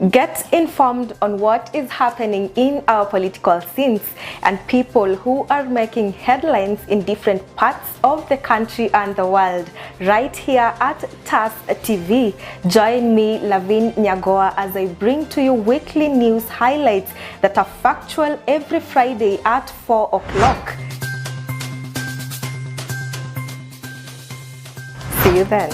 Get informed on what is happening in our political scenes and people who are making headlines in different parts of the country and the world right here at TAS TV. Join me, Lavin Nyagowa, as I bring to you weekly news highlights that are factual every Friday at 4 o'clock. See you then.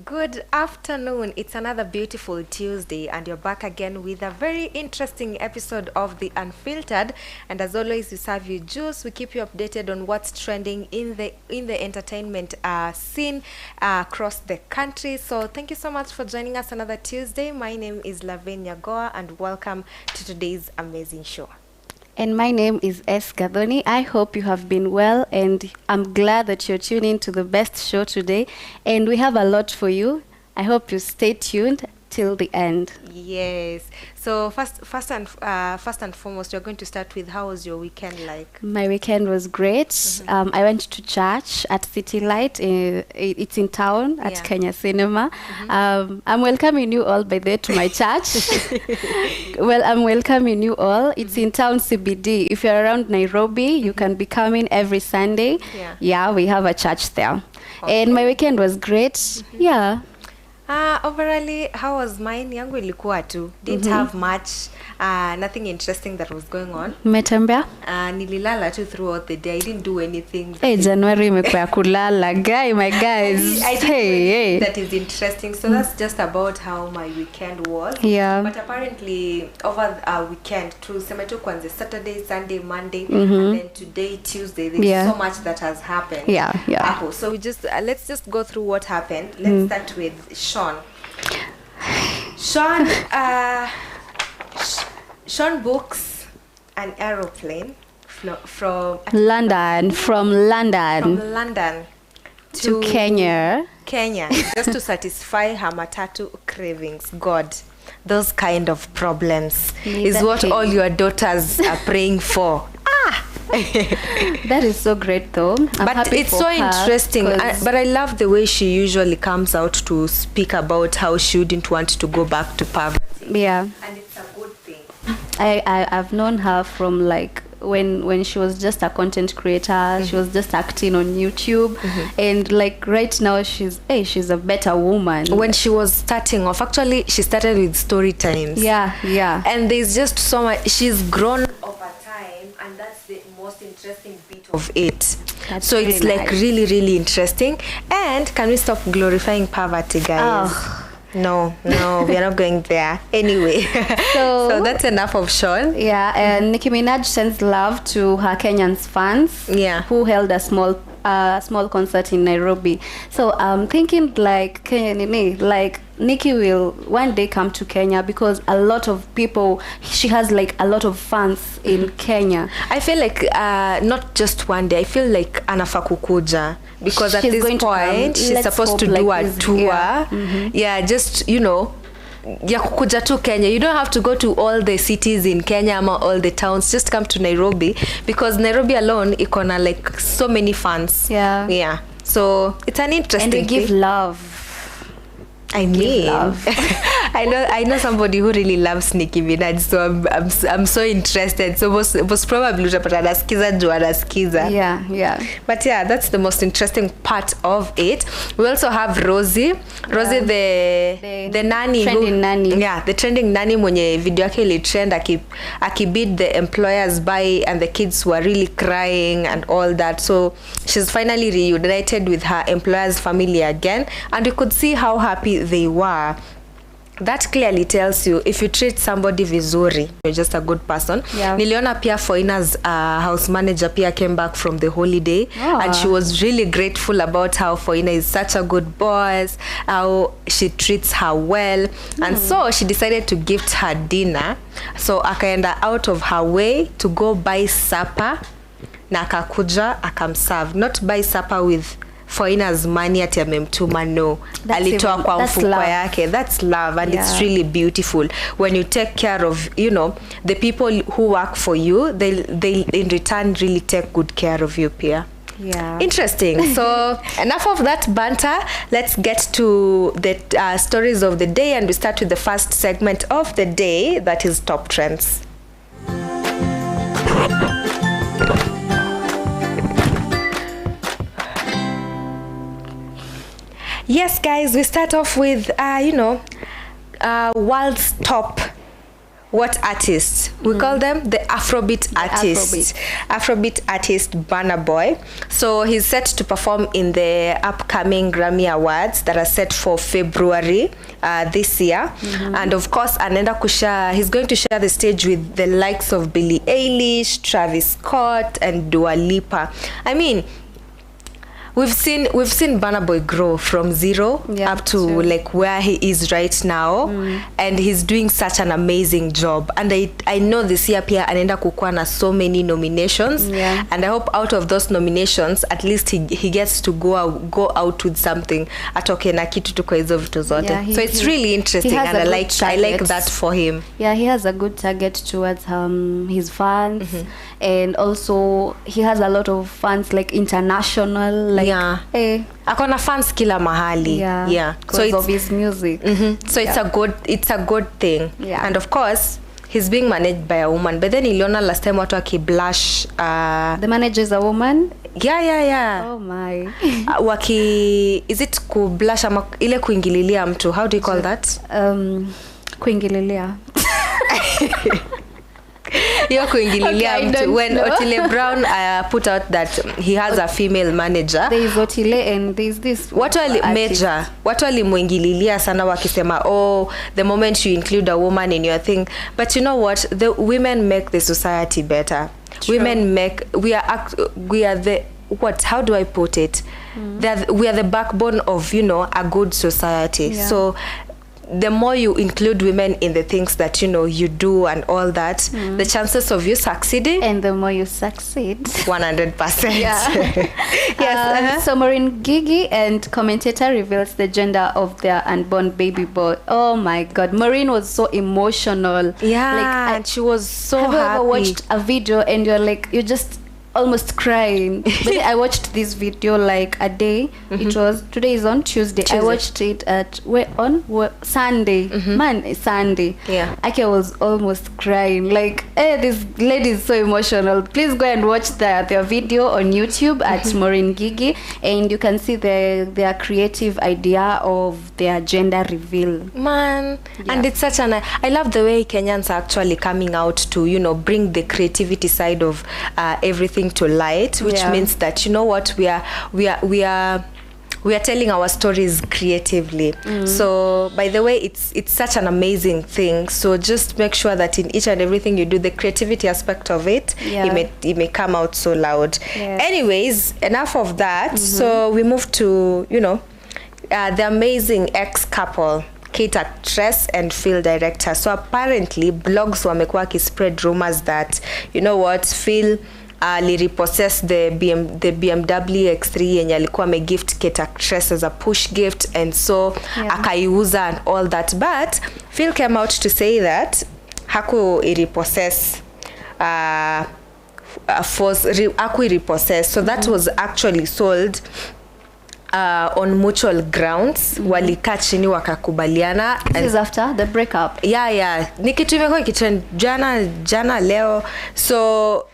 Good afternoon. It's another beautiful Tuesday and you're back again with a very interesting episode of the Unfiltered, and as always we serve you juice. We keep you updated on what's trending in the entertainment scene across the country. So thank you so much for joining us another Tuesday. My name is Lavin Nyagowa and welcome to today's amazing show. And my name is Gathoni. I hope you have been well, and I'm glad that you're tuning to the best show today. And we have a lot for you. I hope you stay tuned till the end. Yes. So first and foremost, you're going to start with, how was your weekend like? My weekend was great. I went to church at City Light. It's in town at Kenya Cinema. I'm welcoming you all, by the way, to my church. Well, I'm welcoming you all. It's in town CBD. If you're around Nairobi, you can be coming every Sunday. Yeah, we have a church there. Okay. And my weekend was great. Yeah. Overall, how was mine? Yangu ilikuwa tu. Didn't have much, nothing interesting that was going on. Umetembea? Nililala tu throughout the day. I didn't do anything. Hey, January imekuwa kulala. My guys. I didn't do anything that is interesting. So that's just about how my weekend was. Yeah. But apparently, over a weekend, tuseme tu kwanza Saturday, Sunday, Monday, and then today, Tuesday, there's so much that has happened. Yeah. So we just let's just go through what happened. Let's start with Sean. Sean books an aeroplane from London to Kenya just to satisfy her matatu cravings. God, those kind of problems is what all your daughters are praying for. That is so great though. But it's so interesting. But I love the way she usually comes out to speak about how she wouldn't want to go back to poverty. Yeah. And it's a good thing. I've known her from like when she was just a content creator. She was just acting on YouTube, and like right now she's a better woman. When she was starting off, actually she started with story times. Yeah. And there's just so much. She's grown over time, and that's the most interesting bit of it. So really it's like really, really interesting. And can we stop glorifying poverty, guys? No, we are not going there. Anyway, so that's enough of Sean. Yeah, and Nicki Minaj sends love to her Kenyan fans. Yeah, who held a small concert in Nairobi. So I'm thinking like Nicki will one day come to Kenya, because a lot of people, she has like a lot of fans in Kenya. I feel like not just one day. I feel like anafaa kukuja, because at this point she's supposed to do a tour. Yeah, just ya kukuja tu Kenya. You don't have to go to all the cities in Kenya or all the towns. Just come to Nairobi, because Nairobi alone iko na like so many fans. Yeah. So it's an interesting thing. And they give love. I mean, I know somebody who really loves Nicki Minaj, so I'm so interested. So most probably utapata anasikiza juu anasikiza. Yeah. But yeah, that's the most interesting part of it. We also have Rosie, the nanny, the trending nanny mwenye video yake ili trend akibid the employers by, and the kids were really crying and all that. So she's finally reunited with her employers family again, and you could see how happy they were. that clearly tells you if you treat somebody vizuri, you're just a good person. Yeah. Niliona pia Foina's house manager pia came back from the holiday, and she was really grateful about how Foina is such a good boss, how she treats her well. And so she decided to gift her dinner. So akaenda out of her way to go buy supper, na akakuja akamserve. Not buy supper with Foina's money ati amemtuma, no. Alitoa kwa mfuko yake. That's love, and it's really beautiful when you take care of, you know, the people who work for you. They in return really take good care of you pia. Yeah. Interesting. So enough of that banter. Let's get to the stories of the day, and we start with the first segment of the day, that is top trends. Yes, guys, we start off with, world's top artists. We call them the Afrobeat artists. Afrobeat artist Burna Boy. So he's set to perform in the upcoming Grammy Awards that are set for February this year. And of course, he's going to share the stage with the likes of Billie Eilish, Travis Scott, and Dua Lipa. I mean, we've seen Burna Boy grow from zero up to like where he is right now, and he's doing such an amazing job. And I know this year pia anaenda kukuwa na so many nominations, and I hope out of those nominations at least he gets to go out with something, atoke na kitu tu kwa hizo vitu zote. So it's really interesting, and I like that for him. Yeah, he has a good target towards his fans, and also he has a lot of fans like international, like akona fans kila mahali. So it's of his music. So it's a good thing. And of course he's being managed by a woman, but then iliona last time watu akiblush the manager is a woman. Oh my. Is it kublush ama ile kuingililia mtu? How do you call that? Kuingililia. You're kuingililia mtu. When Otile Brown put out that he has a female manager, there is Otile and there is this watu walimuingililia sana wakisema, the moment you include a woman in your thing. But you know what, the women make the society better. True. We are the how do I put it, we are the backbone of, a good society. So the more you include women in the things that you do and all that, the chances of you succeeding, and the more you succeed, 100%. Yes. So Maureen Gigi and commentator reveals the gender of their unborn baby boy. Oh my god, Maureen was so emotional. And she was so happy. Have you ever watched a video and you're just almost crying? But I watched this video like a day. Today is on Tuesday. I watched it at Sunday. Sunday. I was almost crying. Like, this lady is so emotional. Please go and watch their video on YouTube at Maureen Gigi, and you can see their creative idea of their gender reveal. And it's such I love the way Kenyans are actually coming out to bring the creativity side of everything to light, which means that we are telling our stories creatively. So by the way, it's such an amazing thing. So just make sure that in each and everything you do, the creativity aspect of it, it may come out so loud. Anyways, enough of that. So we move to the amazing ex-couple, Kate actress and film director. So apparently blogs wamekuwa kispread rumors that Phil repossess the BMW X3 yenye alikuwa amegift Kate actress as a push gift, and so akaiuza and all that. But Phil came out to say that haku repossess so that was actually sold on mutual grounds. Walikaa chini wakakubaliana. This is after the breakup. Ni kitu imekuwa jana leo. So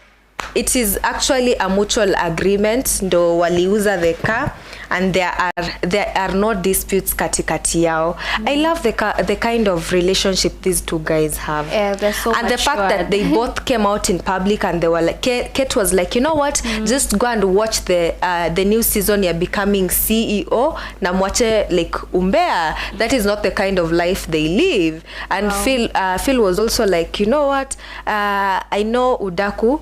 it is actually a mutual agreement, ndo waliuza the car, and there are no disputes katikati yao. I love the kind of relationship these two guys have. Yeah, they're so and the fact that they both came out in public and they were like, Kate was like, you know what, just go and watch the new season, you're becoming CEO, na mwache like umbea. That is not the kind of life they live. And Phil was also like, you know what, I know udaku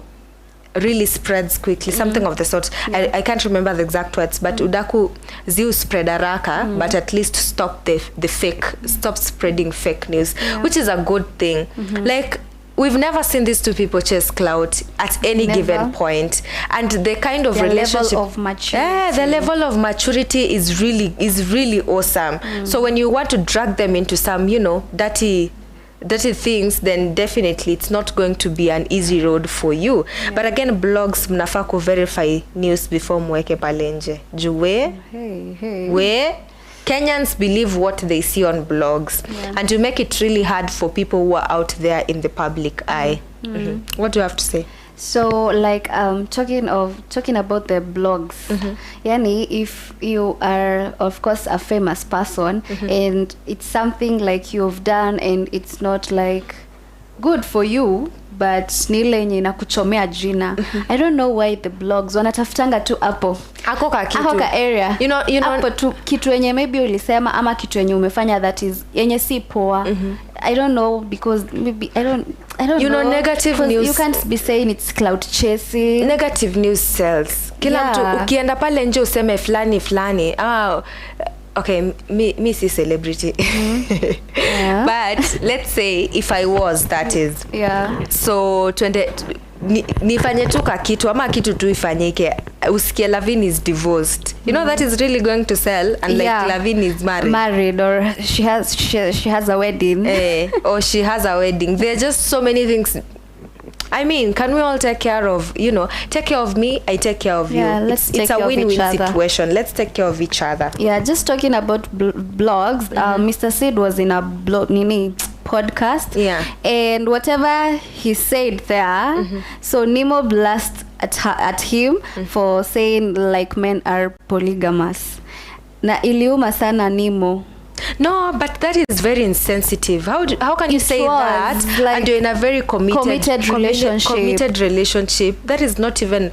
really spreads quickly, something of the sort. I can't remember the exact words, but udaku ziu spread haraka, but at least stop the fake, stop spreading fake news, which is a good thing. Like, we've never seen these two people chase clout at any given point, and the kind of their relationship, level of maturity. the level of maturity is really awesome. So when you want to drag them into some, you know, dirty things, then definitely it's not going to be an easy road for you. But again, blogs mnafaa ku verify news before mweke pale nje. Juwe we Kenyans believe what they see on blogs, and to make it really hard for people who are out there in the public eye. What do you have to say? So like talking about the blogs, yani if you are of course a famous person and it's something like you've done and it's not like good for you, but nile yenye inakuchomea jina, I don't know why the blogs wanatafutanga tu hapo Ako ka area, you know hapo tu kitu yenye maybe ulisema ama kitu yenye umefanya that is yenye si poa. I don't know, because maybe I don't you know, negative news, you can't be saying it's cloud chasing. Negative news sells. Kila mtu ukienda pale nje useme fulani okay, me si celebrity. But let's say if I was, that is. So nifanye tu kitu ama kitu tu ifanyike, usikie Lavin is divorced, you know, that is really going to sell. And like Lavin is married, or she has a wedding, or she has a wedding. There are just so many things. I mean, can we all take care of, you know, take care of me, I take care of you. It's a win-win situation. Let's take care of each other. Yeah, just talking about blogs, Mr. Sid was in a podcast, and whatever he said there, so Nemo blast at him for saying like men are polygamous. Na iliuma sana Nemo. No, but that is very insensitive. How can you say that, like, and you're in a very committed relationship? That is not even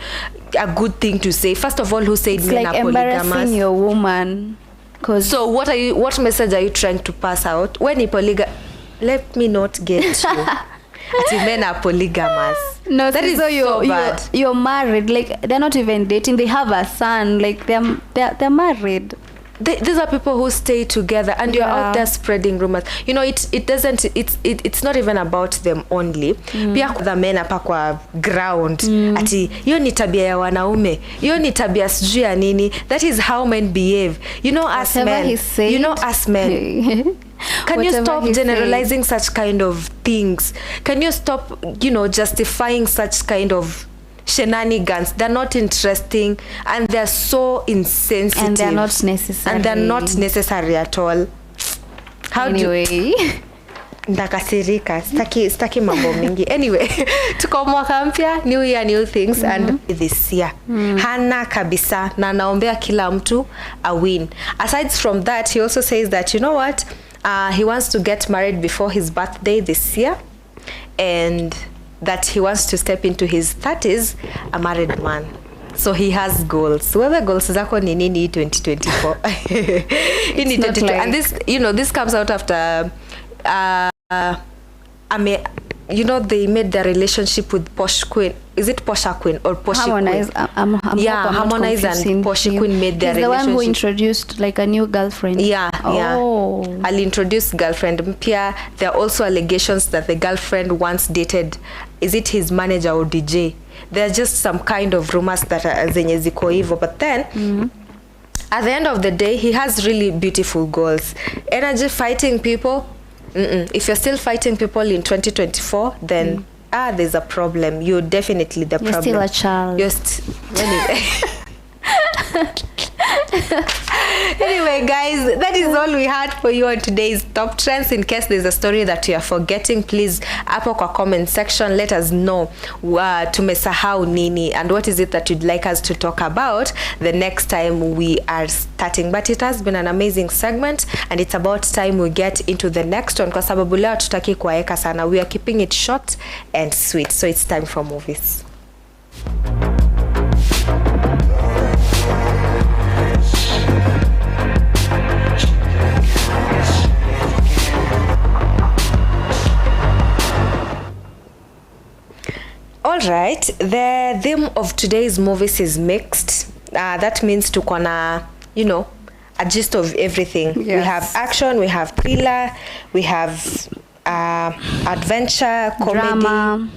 a good thing to say. First of all, who said it's men like are polygamous? Embarrassing your woman. So what message are you trying to pass out? When you let me not get you. Men are polygamous. No, that is so bad. You're married. Like, they're not even dating. They have a son. Like, they're married. These are people who stay together, and you're out there spreading rumors. You know, it's not even about them only. Pia kuna men hapa kwa ground ati hiyo ni tabia ya wanaume, hiyo ni tabia sijui ya nini. That is how men behave. You know, us men. You know, us men. Can you stop generalizing such kind of things? Can you stop, you know, justifying such kind of shenanigans? They're not interesting, and they're so insensitive, and they're not necessary, at all. Ndakasirika, staki mambo mingi. Anyway, tuko mwaka mpya, new year, new things, and this year hana kabisa, na naombea kila mtu a win. Aside from that, he also says that, you know what, he wants to get married before his birthday this year, and that he wants to step into his 30s a married man. So he has goals. Wewe goals zako ni nini 2024? In 2022. And this, you know, this comes out after you know, they made their relationship with Posh Queen. Is it Posha Queen or Poshy Queen? Harmonize and Poshy Queen made their relationship. The one who introduced like a new girlfriend. I'll introduce girlfriend. Pia, there are also allegations that the girlfriend once dated, is it his manager or DJ? There are just some kind of rumors that are zenye ziko hivyo. But then, at the end of the day, he has really beautiful goals. Energy fighting people. If you're still fighting people in 2024, then there's a problem. You're definitely the problem. You're still a child. Anyway, guys, that is all we had for you on today's top trends. In case there's a story that you are forgetting, please hapo kwa comment section let us know tumesahau nini and what is it that you'd like us to talk about the next time we are starting. But it has been an amazing segment and it's about time we get into the next one, kwa sababu leo tutaki kuwaeka sana. We are keeping it short and sweet, so it's time for movies. All right, the theme of today's movies is mixed. That means tuko na, you know, a gist of everything. Yes. We have action, we have thriller, we have adventure, comedy, drama,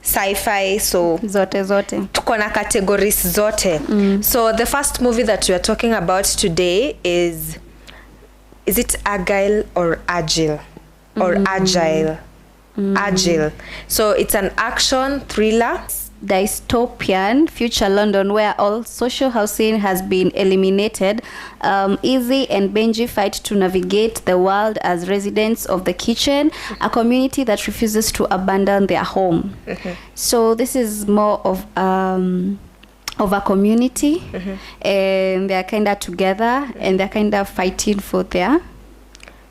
sci-fi. So zote tuko na categories zote. So the first movie that we are talking about today is it Agile or Agile or Agile? Agile. So it's an action thriller. Dystopian future London where all social housing has been eliminated. Izzy and Benji fight to navigate the world as residents of the kitchen, a community that refuses to abandon their home. So this is more of a community, and they're kind of together and they're kind of fighting for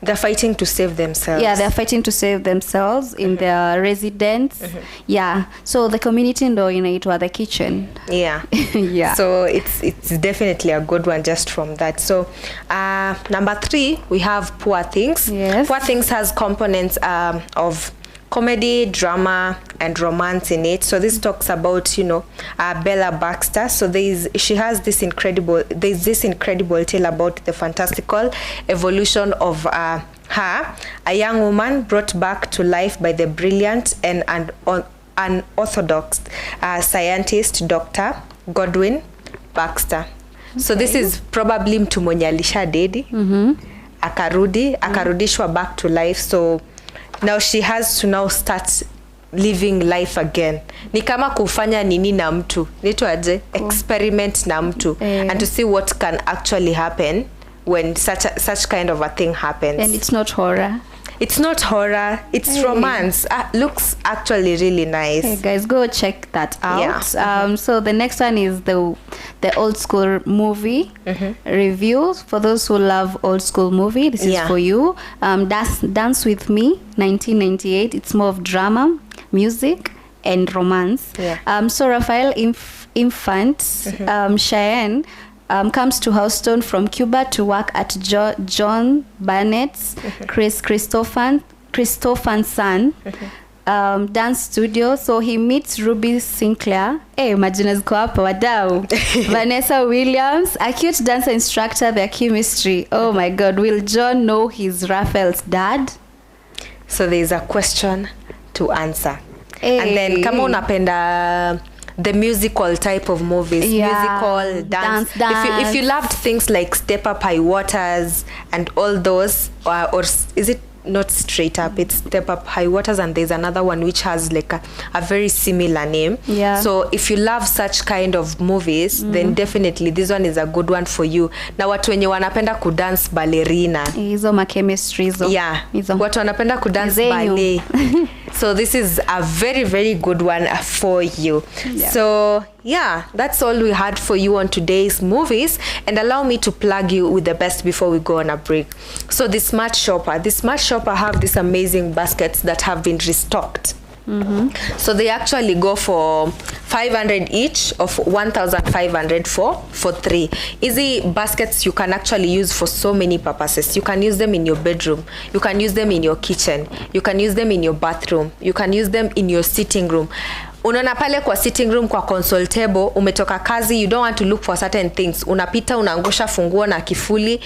they're fighting to save themselves. Yeah, they're fighting to save themselves in their residence. Yeah, so the community ndo inaitwa the kitchen. Yeah. Yeah. So it's definitely a good one just from that. So number 3, we have Poor Things. Yes. Poor Things has components of comedy, drama, and romance in it. So this talks about, you know, Bella Baxter. So there's this incredible tale about the fantastical evolution of her, a young woman brought back to life by the brilliant and unorthodox scientist Dr. Godwin Baxter. Okay. So this is probably mtu mwenye alisha dedi, akarudishwa back to life. So now she has to now start living life again. Ni kama kufanya nini na mtu. Nitwaje? Experiment na mtu. And to see what can actually happen when such kind of a thing happens. And it's not horror. It's not horror. It's romance. Looks actually really nice. Hey guys, go check that out. Yeah. So the next one is the old school movie review. For those who love old school movie, this is for you. Dance with Me, 1998. It's more of drama, music, and romance. Yeah. So Raphael Infant, Cheyenne, comes to Houston from Cuba to work at John Barnett's Christopherson dance studio. So he meets Ruby Sinclair. Majina ziko hapa wadau. Vanessa Williams, a cute dancer instructor, their chemistry. Oh my God, will John know he's Raphael's dad? So there's a question to answer. And then kama unapenda the musical type of movies, musical, dance. If you loved things like Step Up High Waters and all those, or is it not Straight Up, it's Step Up High Waters, and there's another one which has like a very similar name. Yeah. So if you love such kind of movies, then definitely this one is a good one for you. Na watu wenye wanapenda kudance ballerina, hizo ma chemistry hizo. Yeah. Watu wanapenda kudance ballet. So this is a very, very good one for you. Yeah. So yeah, that's all we had for you on today's movies. And allow me to plug you with the best before we go on a break. So the Smart Shopper have these amazing baskets that have been restocked. So they actually go for 500 each, of 1,500 for 3. Easy baskets you can actually use for so many purposes. You can use them in your bedroom, you can use them in your kitchen, you can use them in your bathroom, you can use them in your sitting room. Unaona pale kwa sitting room, kwa console table, umetoka kazi, you don't want to look for certain things. Unapita, unaangusha funguo na kifuli,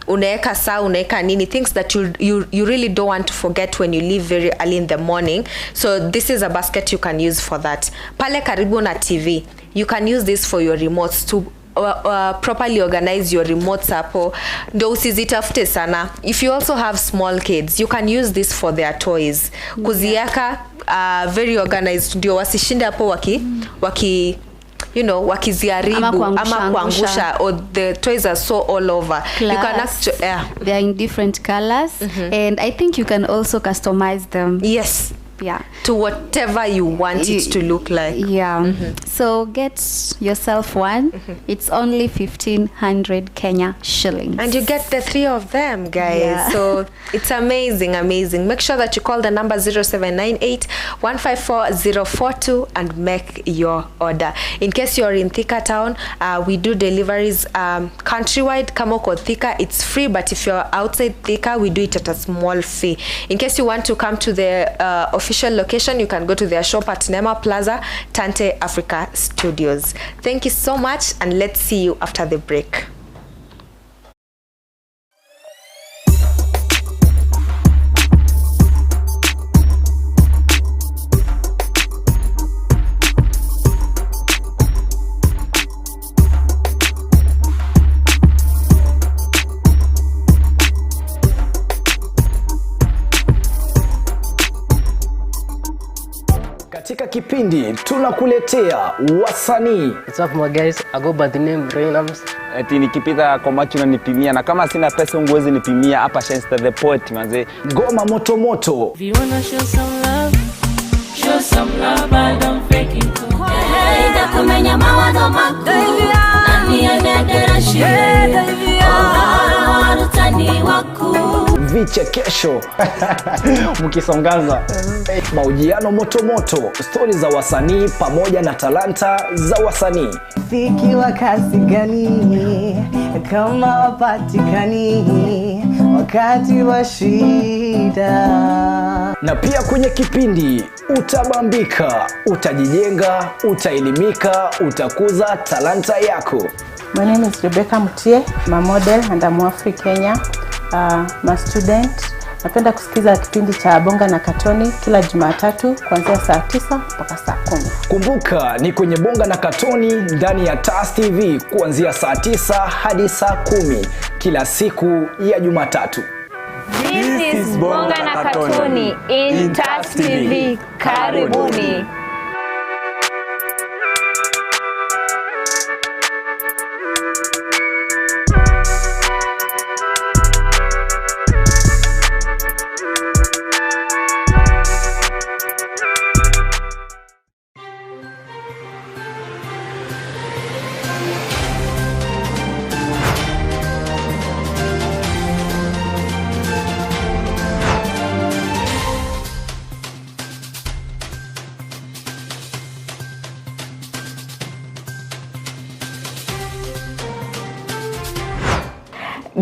unaeka saa, unaeka nini, things that you really don't want to forget when you leave very early in the morning. So this is a basket you can use for that. Pale karibu na TV, you can use this for your remotes to properly organize your remotes hapo ndo usizitafute sana. If you also have small kids, you can use this for their toys, kuziaka very organized ndio wasishinde hapo waki wakiziharibu ama kuangusha, or the toys are so all over. You can actually they are in different colors, and I think you can also customize them. Yes. Yeah, to whatever you want it to look like. Yeah. So get yourself one. It's only 1,500 Kenya shillings, and you get the 3 of them, guys. Yeah. So it's amazing. Make sure that you call the number 0798 154 042 and make your order. In case you're in Thika town, we do deliveries countrywide. Kama uko Thika, it's free, but if you're outside Thika, we do it at a small fee. In case you want to come to the official location, you can go to their shop at Nema Plaza, Tante Africa Studios. Thank you so much, and let's see you after the break. Katika kipindi tunakuletea wasanii. What's up my guys? I go by the name Rainams. Eti nikipita kwa macho unanipimia, na kama sina pesa unguwezi nipimia. Hapa Shenster the Poet manze. Ngoma moto moto. If you wanna show some love, I don't fake it. Hey, dakumenya mawazo mako. Nani anadera shire. Oh, utani wako. Vichekesho mkisongaza, mahojiano moto moto, stori za wasanii pamoja na talanta za wasanii. Fiki wa kasi gani kama wapatikani wakati wa shida. Na pia kwenye kipindi utabambika, utajijenga, utaelimika, utakuza talanta yako. My name is Rebecca Mutie. I'm a model and I'm Afri Kenya. I'm a student. Napenda kusikiza kipindi cha Bonga na Gathoni kila Jumatatu kuanzia saa 9 mpaka saa 10. Kumbuka ni kwenye Bonga na Gathoni ndani ya TAS TV kuanzia saa 9 hadi saa 10 kila siku ya Jumatatu. This is Bonga na Gathoni in TAS TV. Karibuni.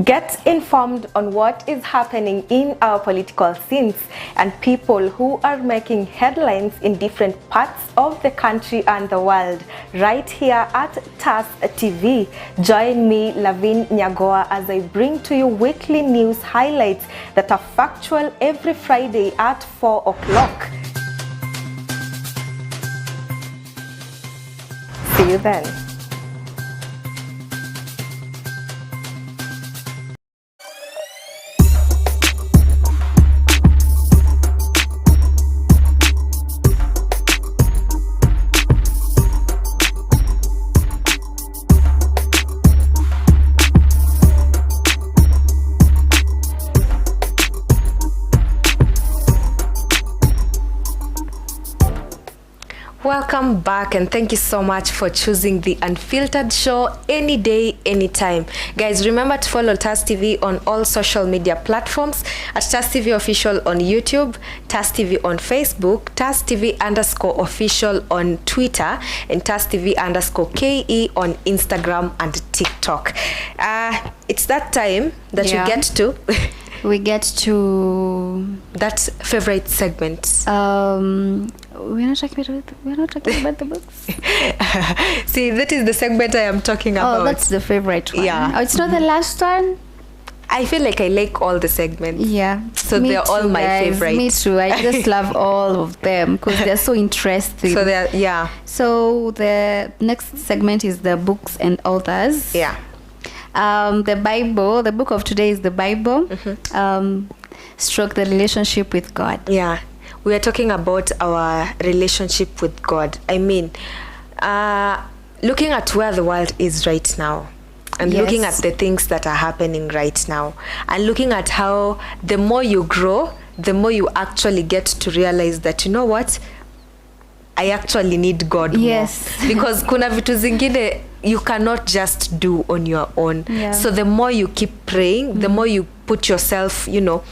Get informed on what is happening in our political scenes and people who are making headlines in different parts of the country and the world, right here at TAS TV. Join me, Lavin Nyagowa, as I bring to you weekly news highlights that are factual every Friday at 4 o'clock. See you then. Welcome back, and thank you so much for choosing the Unfiltered show any day, anytime. Guys, remember to follow TAS TV on all social media platforms at TAS TV Official on YouTube, TAS TV on Facebook, TAS TV_official on Twitter, and TAS TV_KE on Instagram and TikTok. It's that time that you get to we get to that favorite segment. We're not talking about the books. See, that is the segment I am talking about. Oh, that's the favorite one. Yeah. Oh, it's not the last one. I feel like I like all the segments. Yeah. So Me they're too, all my guys. favorite. Me too. I just love all of them because they're so interesting. So they're, yeah. So the next segment is the books and authors. Yeah. The Bible, the book of today is the Bible. Stroke the relationship with God. Yeah. We are talking about our relationship with God. I mean, looking at where the world is right now, and looking at the things that are happening right now, and looking at how the more you grow, the more you actually get to realize that, you know what, I actually need God more. Because kuna vitu zingine you cannot just do on your own. So the more you keep praying, the more you put yourself, you know,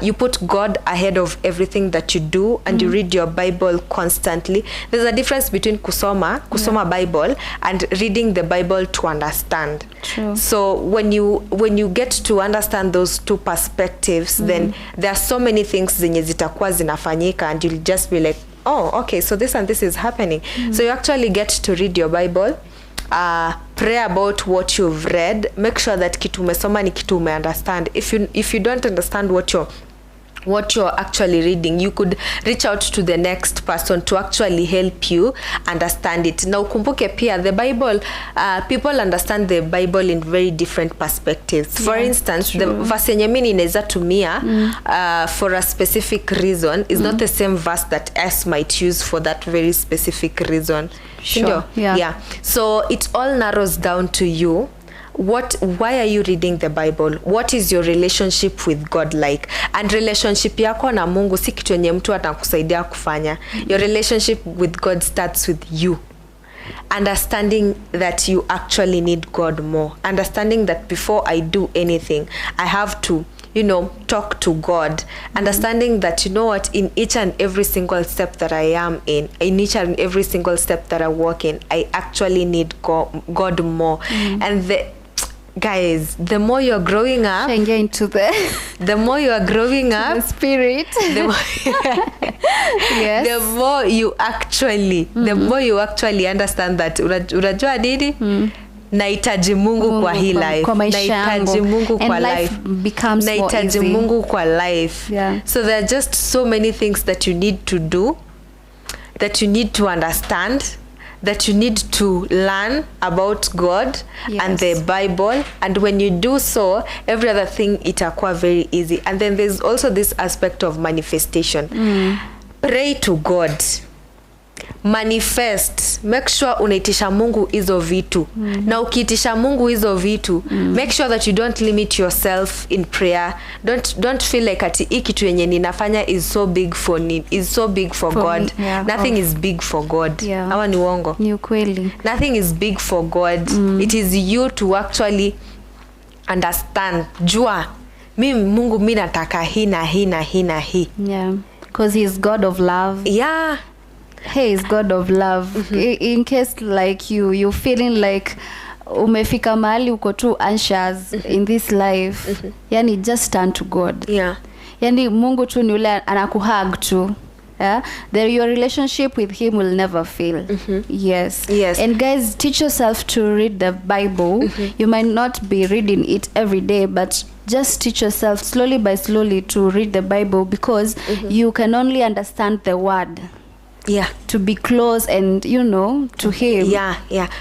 you put God ahead of everything that you do, and you read your Bible constantly. There's a difference between kusoma Bible and reading the Bible to understand. So when you get to understand those two perspectives, then there are so many things zenye zitakuwa zinafanyika, and you'll just be like, oh, okay, so this and this is happening. So you actually get to read your Bible, pray about what you've read, make sure that kitu umesoma ni kitu ume understand. If you don't understand what you're actually reading, you could reach out to the next person to actually help you understand it. Now ukumbuke pia the Bible, people understand the Bible in very different perspectives. For instance, the verse yenye mimi ninaweza tumia for a specific reason is not the same verse that S might use for that very specific reason. So it all narrows down to you. Why are you reading the Bible? What is your relationship with God like? And relationship yako na Mungu si kitu yenye mtu atakusaidia kufanya. Your relationship with God starts with you. Understanding that you actually need God more. Understanding that before I do anything, I have to, you know, talk to God. Understanding that, you know what, in each and every single step that I am in each and every single step that I walk in, I actually need God more. And guys, the more you're growing up, the more you are growing up, the spirit, the more you actually understand that unajua nini, nahitaji Mungu kwa hii life, nahitaji Mungu kwa life, nahitaji Mungu kwa life. So there are just so many things that you need to do, that you need to understand, that you need to learn about God and the Bible, and when you do so, every other thing itakuwa very easy. And then there's also this aspect of manifestation. Pray to God, manifest, make sure unaitisha Mungu hizo vitu. Na ukiitisha Mungu hizo vitu, make sure that you don't limit yourself in prayer. Don't feel like ati hii kitu yenye ninafanya is so big for God. Nothing is big for God. Ama ni uongo? Ni ukweli. Nothing is big for God. It is you to actually understand. Jua mimi Mungu mimi nataka hii na hii na hii na hii. Because he is God of love. He is God of love. In case like you feeling like umefika mahali uko too anxious in this life, yani just turn to God. Yani Mungu tu ni ule anakuhug tu. Your relationship with him will never fail. Yes. And guys, teach yourself to read the Bible. You might not be reading it every day, but just teach yourself slowly by slowly to read the Bible, because you can only understand the word. To be close and, you know, to him.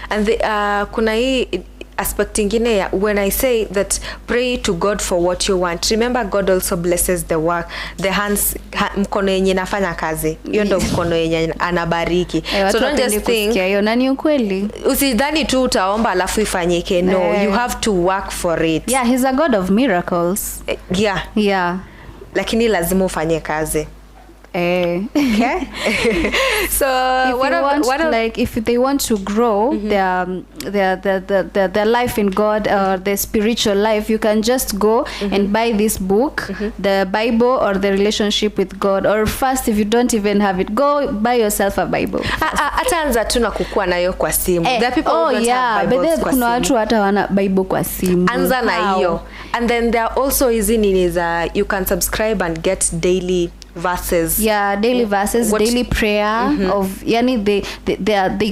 And kuna hii aspect ingine ya, when I say that pray to God for what you want, remember God also blesses the work, the hands, mkono yenye nafanya kazi, hiyo ndo mkono yenye anabariki. So don't just think nani ukweli, usidhani tu utaomba alafu ifanyike. No, you have to work for it. He's a God of miracles. Lakini lazima ufanye kazi. Okay. So if they want to grow their life in God, or their spiritual life, you can just go and buy this book, the Bible or the relationship with God. Or first, if you don't even have it, go buy yourself a Bible. Ataanza tu na kukua nayo kwa simu. There are people who don't have Bibles kwa simu. Kuna watu hata wana Bible kwa simu. Anza na hiyo. And then there are also easy needs, you can subscribe and get daily verses. Daily verses, daily prayer of yani they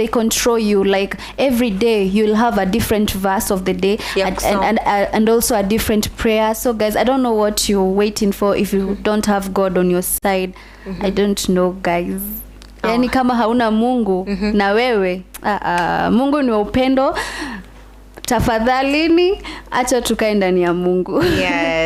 control you, like every day you'll have a different verse of the day, and also a different prayer. So guys, I don't know what you're waiting for if you don't have God on your side. I don't know, guys. Yani kama hauna Mungu na wewe, Mungu ni upendo. Tafadhalini acha tukae ndani ya Mungu.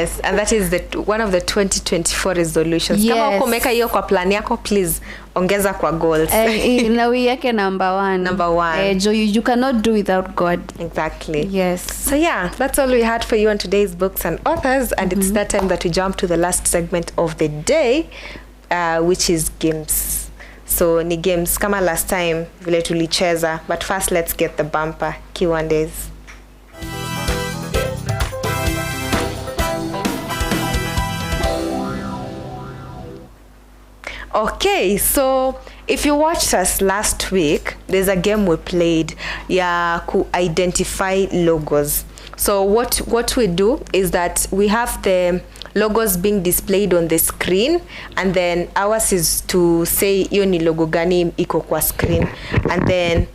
Yes, and that is one of the 2024 resolutions. Yes. Kama ukomeka hiyo kwa plan yako, please ongeza kwa goals. Na yake number 1. Number 1. You cannot do without God. Exactly. Yes. So yeah, that's all we had for you on today's books and authors, and it's that time that we jump to the last segment of the day, which is games. So ni games kama last time vile tulicheza, but first let's get the bumper Q&As. Okay, so if you watched us last week, there's a game we played ya ku identify logos. So what we do is that we have the logos being displayed on the screen, and then ours is to say hiyo ni logo gani iko kwa screen, and then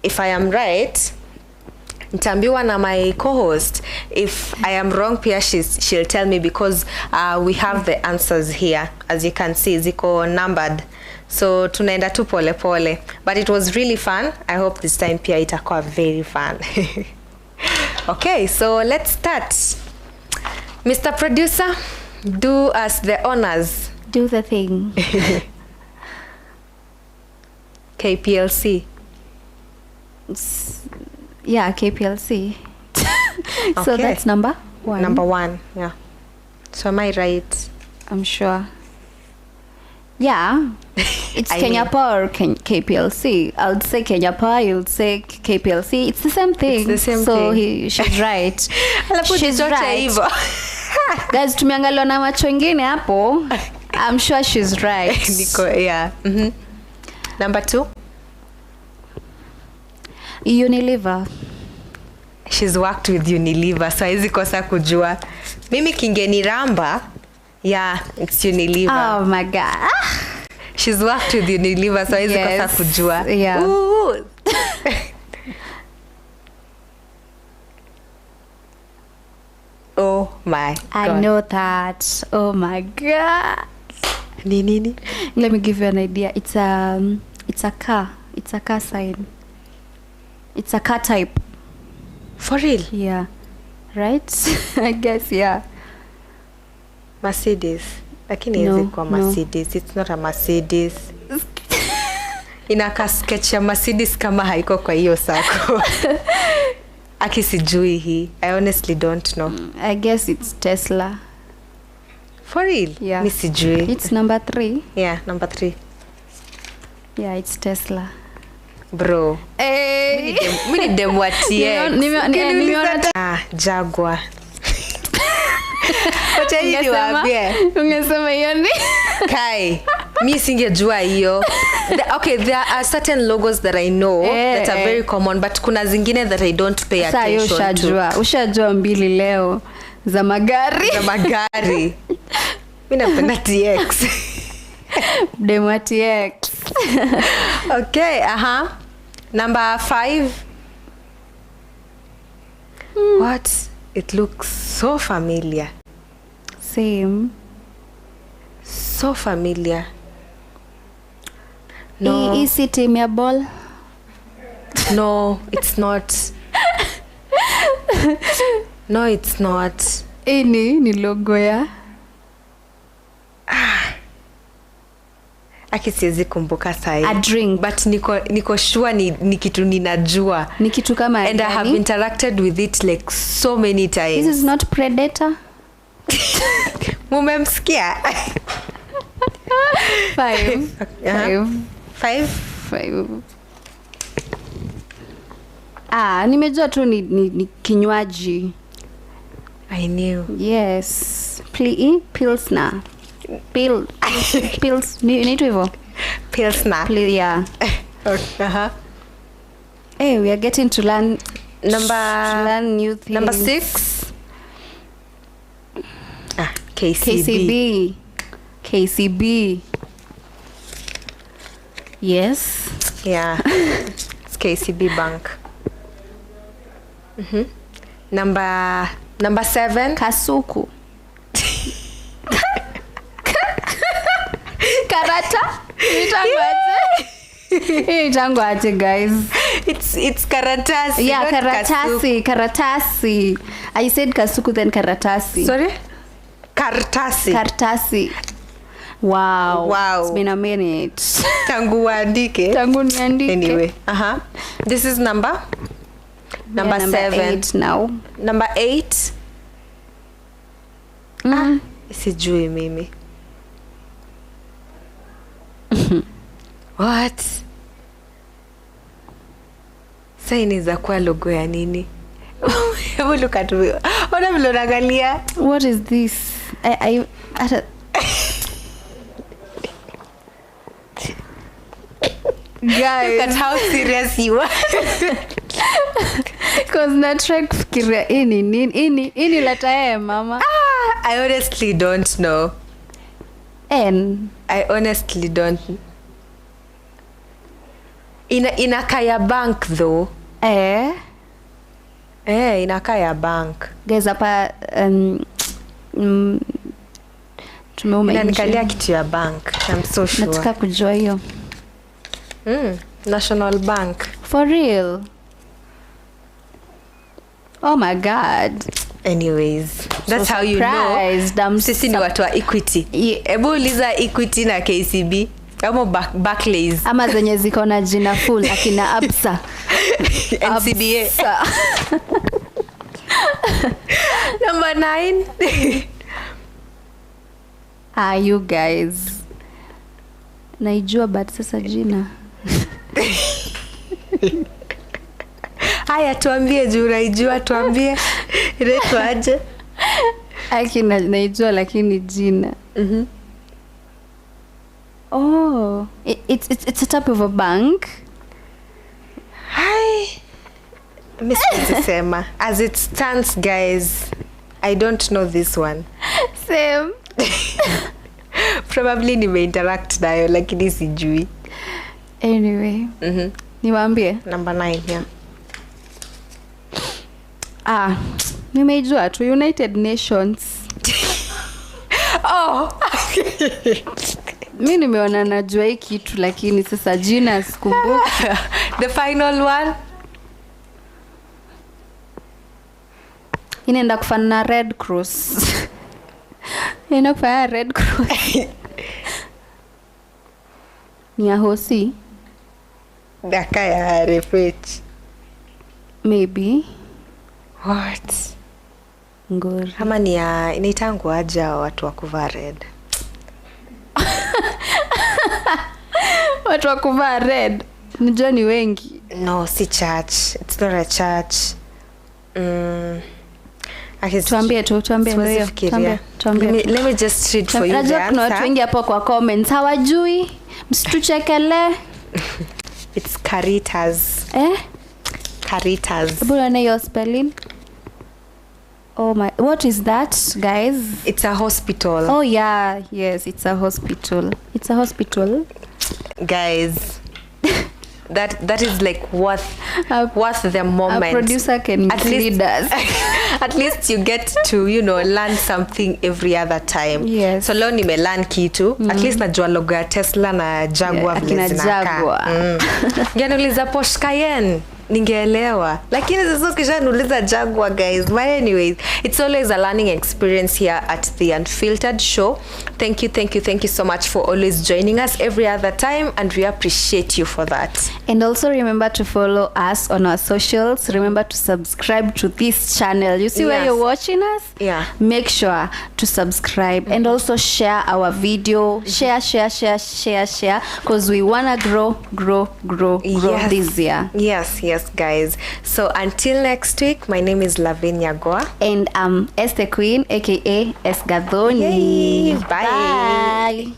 if I am right, nitaambiwa na my co-host. If I am wrong pia she'll tell me, because we have the answers here. As you can see, ziko numbered, so tunaenda tu pole pole, but it was really fun. I hope this time pia itakuwa very fun. Okay, so let's start. Mr. Producer, do us the honors. Do the thing. KPLC. Yeah, KPLC. So Okay. that's number 1. Number 1, yeah. So am I right? I'm sure. Yeah. It's Kenya Power or KPLC. I'll say Kenya Power, you'll say KPLC. It's the same thing. It's the same so thing. She's right. She's right. Guys, tumeangaliwa na macho ingine hapo. I'm sure she's right. Yeah. Number 2. Unilever. She's worked with Unilever, so hizi kosa kujua. Mimi kingeniramba, yeah, it's Unilever. Oh my God. She's worked with Unilever, so hizi kosa kujua. Yeah. Ooh. Oh my God. I know that. Oh my God. Nini? Let me give you an idea. It's a car. It's a car sign. It's a car type. For real? Yeah. Right? I guess, yeah. Mercedes. Lakini No, hizi kwa no. Mercedes. It's not a Mercedes. Inaka sketch ya Mercedes kama haiko kwa hiyo sako. Aki sijui hii. I honestly don't know. I guess it's Tesla. For real? Yeah. Mi sijui. It's number 3. Yeah, number 3. Yeah, it's Tesla. Bro. Hey. Mini dem wa TX. Nimeona Jaguar. Wacha hii niwaambie. Ungesema hiyo ni? Kai. Mi singejua hiyo. Okay, there are certain logos that I know that are very common, but kuna zingine that I don't pay attention to. Ushajua 2 leo za magari. Za magari. Mimi napenda TX. Demo TX. Okay, number 5. What? It looks so familiar. Same. So familiar. No. Is it team ya ball? No, it's not. No, it's not. Ni logo ya. Aki siwezi kumbuka sahi. A drink. But niko sure ni kitu ninajua. Ni kitu kama and I have interacted with it like so many times. This is not Predator. Mumemsikia? 5. 5. Nimejua tu ni kinywaji. I knew. Yes. Pilsner. Pils. Ni hivyo. Pilsner. Yeah. Hey, we are getting to learn new things. Number 6. KCB. Yes. Yeah. It's KCB Bank. Number 7. Kasuku. Karata. Itangwaje guys? It's karatasi. Yeah, karatasi. I said kasuku then karatasi. Sorry? Kartasi. Wow. Wow. It's been a minute. Tangu uandike. Tangu niandike. Anyway, this is number 7. 8 now. Number 8. Sijui mimi. What? Sasa inaweza kuwa logo ya nini? Hebu look at me. Ona vile unaangalia. What is this? I Guys, look at how serious you are. Cause na try kufikiria ini leta mama. I honestly don't know. N. I honestly don't. Inakaa ya bank though. Inakaa ya bank. Guys, hapa tumeuma inanikalia kitu ya bank. I'm so sure. Nataka kujua hiyo. National Bank. For real? Oh my god. Anyways, that's so how you know. Sisi ni watu wa Equity. Ebu uliza Equity na KCB. Kama Barclays. Ama zenye ziko na jina full akina Absa. NCBA. Number 9. You guys. Naijua but sasa jina. Haya tuambie juu unaijua, tuambie. Inaitwa aje? Naijua lakini jina. Oh, it's a type of a bank. Hi. Mr. Sema. As it stands, guys, I don't know this one. Same. Probably nime-interact nayo lakini sijui. Anyway. Niwaambie. Number 9 here. Nimeijua tu United Nations. Oh. Mimi nimeona najua hii kitu lakini sasa jina sikumbuki. The final one. Inaenda kufanya na Red Cross. Inaenda kufanya Red Cross. Ni ya hosi. Daka ya refuge. Maybe. What? Ngori. Kama ni ya inaitangu aja watu wa kuvaa red. Watu wa kuvaa red. Nijua ni wengi. No, si church. It's not a church. Tuambie. Let me just read for you the answer. Kuna watu wengi hapo kwa comments hawajui. Msituchekele. It's Caritas. Caritas. Bwana your spelling? Oh my, what is that, guys? It's a hospital. Oh yeah, yes, it's a hospital. It's a hospital. Guys, that is like worth the moment. A producer can lead us. At least you get to, learn something every other time. Yes. So leo nimelearn kitu. At least najua logo ya Tesla na Jaguar vile zinakaa. Ngianuliza Porsche Cayenne. Ningeelewa. Lakini sasa ukishaniuliza Jaguar, guys. But anyways, it's always a learning experience here at the Unfiltered show. Thank you so much for always joining us every other time, and we appreciate you for that. And also remember to follow us on our socials. Remember to subscribe to this channel. You see where you're watching us? Yeah. Make sure to subscribe and also share our video. Share because we want to grow this year. Yes, guys. So until next week, my name is Lavin Nyagowa. And I'm Esther Queen, aka Gathoni. Yay. Bye. Bye.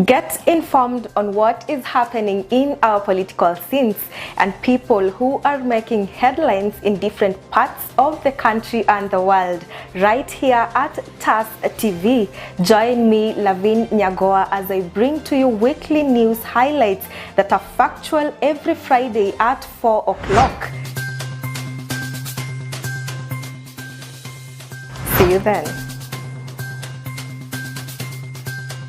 Get informed on what is happening in our political scenes and people who are making headlines in different parts of the country and the world right here at TAS TV. Join me, Lavin Nyagowa, as I bring to you weekly news highlights that are factual every Friday at 4 o'clock. See you then.